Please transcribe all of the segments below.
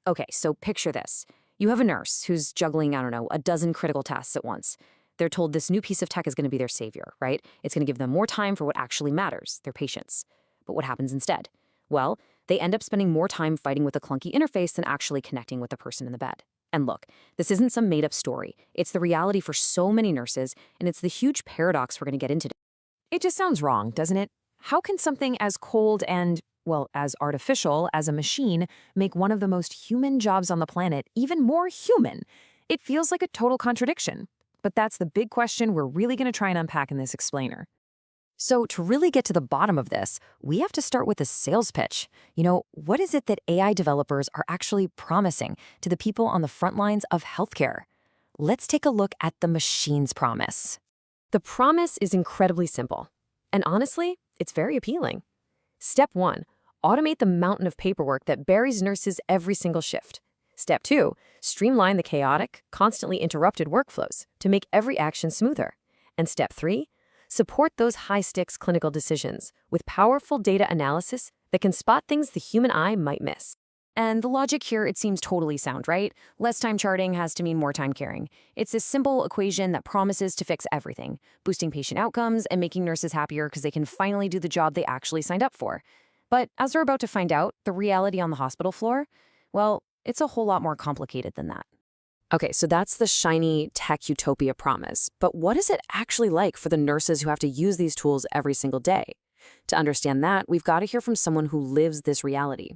Okay, so picture this. You have a nurse who's juggling, I don't know, a dozen critical tasks at once. They're told this new piece of tech is going to be their savior, right? It's going to give them more time for what actually matters, their patients. But what happens instead? Well, they end up spending more time fighting with a clunky interface than actually connecting with the person in the bed. And look, this isn't some made-up story. It's the reality for so many nurses, and it's the huge paradox we're going to get into. It just sounds wrong, doesn't it? How can something as cold and, well, as artificial as a machine make one of the most human jobs on the planet even more human? It feels like a total contradiction. But that's the big question we're really going to try and unpack in this explainer. So to really get to the bottom of this, we have to start with a sales pitch. What is it that AI developers are actually promising to the people on the front lines of healthcare? Let's take a look at the machine's promise. The promise is incredibly simple. And honestly, it's very appealing. Step 1, automate the mountain of paperwork that buries nurses every single shift. Step 2, streamline the chaotic, constantly interrupted workflows to make every action smoother. And Step 3, support those high-stakes clinical decisions with powerful data analysis that can spot things the human eye might miss. And the logic here, it seems totally sound, right? Less time charting has to mean more time caring. It's a simple equation that promises to fix everything, boosting patient outcomes and making nurses happier because they can finally do the job they actually signed up for. But as we're about to find out, the reality on the hospital floor, well, it's a whole lot more complicated than that. Okay, so that's the shiny tech utopia promise. But what is it actually like for the nurses who have to use these tools every single day? To understand that, we've got to hear from someone who lives this reality.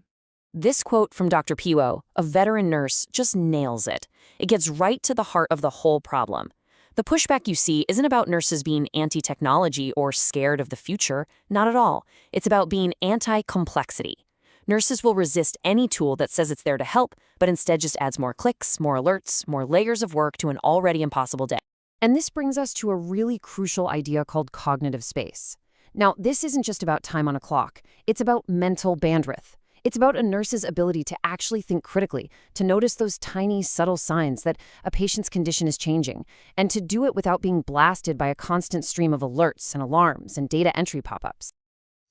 This quote from Dr. Piwo, a veteran nurse, just nails it. It gets right to the heart of the whole problem. The pushback you see isn't about nurses being anti-technology or scared of the future. Not at all. It's about being anti-complexity. Nurses will resist any tool that says it's there to help, but instead just adds more clicks, more alerts, more layers of work to an already impossible day. And this brings us to a really crucial idea called cognitive space. Now, this isn't just about time on a clock. It's about mental bandwidth. It's about a nurse's ability to actually think critically, to notice those tiny, subtle signs that a patient's condition is changing, and to do it without being blasted by a constant stream of alerts and alarms and data entry pop-ups.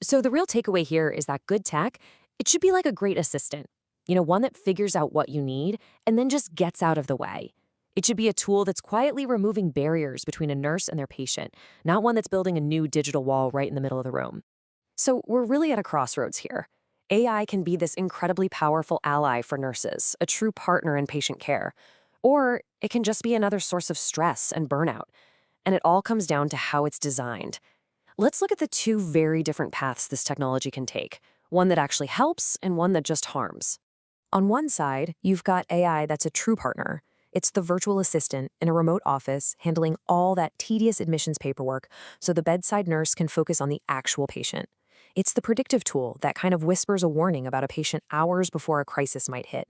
So the real takeaway here is that good tech, it should be like a great assistant, one that figures out what you need and then just gets out of the way. It should be a tool that's quietly removing barriers between a nurse and their patient, not one that's building a new digital wall right in the middle of the room. So we're really at a crossroads here. AI can be this incredibly powerful ally for nurses, a true partner in patient care, or it can just be another source of stress and burnout. And it all comes down to how it's designed. Let's look at the two very different paths this technology can take. One that actually helps and one that just harms. On one side, you've got AI that's a true partner. It's the virtual assistant in a remote office handling all that tedious admissions paperwork so the bedside nurse can focus on the actual patient. It's the predictive tool that kind of whispers a warning about a patient hours before a crisis might hit.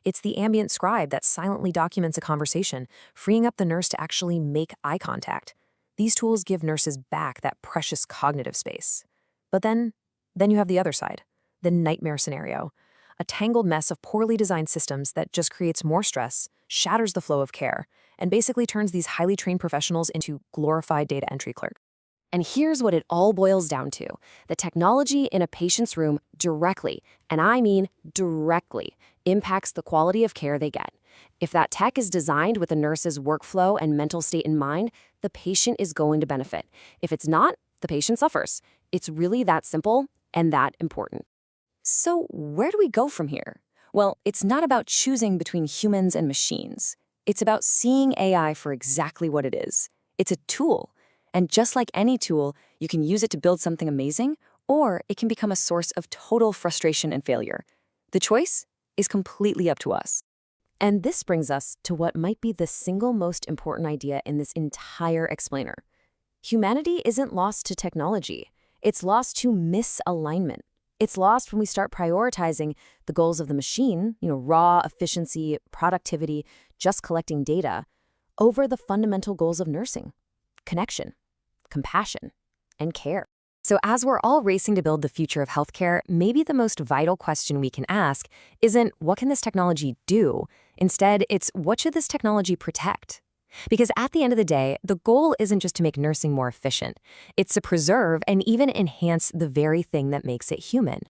It's the ambient scribe that silently documents a conversation, freeing up the nurse to actually make eye contact. These tools give nurses back that precious cognitive space. But then you have the other side, the nightmare scenario, a tangled mess of poorly designed systems that just creates more stress, shatters the flow of care, and basically turns these highly trained professionals into glorified data entry clerks. And here's what it all boils down to. The technology in a patient's room directly, and I mean directly, impacts the quality of care they get. If that tech is designed with the nurse's workflow and mental state in mind, the patient is going to benefit. If it's not, the patient suffers. It's really that simple and that important. So where do we go from here? Well, it's not about choosing between humans and machines. It's about seeing AI for exactly what it is. It's a tool. And just like any tool, you can use it to build something amazing, or it can become a source of total frustration and failure. The choice is completely up to us. And this brings us to what might be the single most important idea in this entire explainer. Humanity isn't lost to technology. It's lost to misalignment. It's lost when we start prioritizing the goals of the machine, raw efficiency, productivity, just collecting data, over the fundamental goals of nursing: connection, compassion, and care. So as we're all racing to build the future of healthcare, maybe the most vital question we can ask isn't, what can this technology do? Instead, it's, what should this technology protect? Because at the end of the day, the goal isn't just to make nursing more efficient. It's to preserve and even enhance the very thing that makes it human.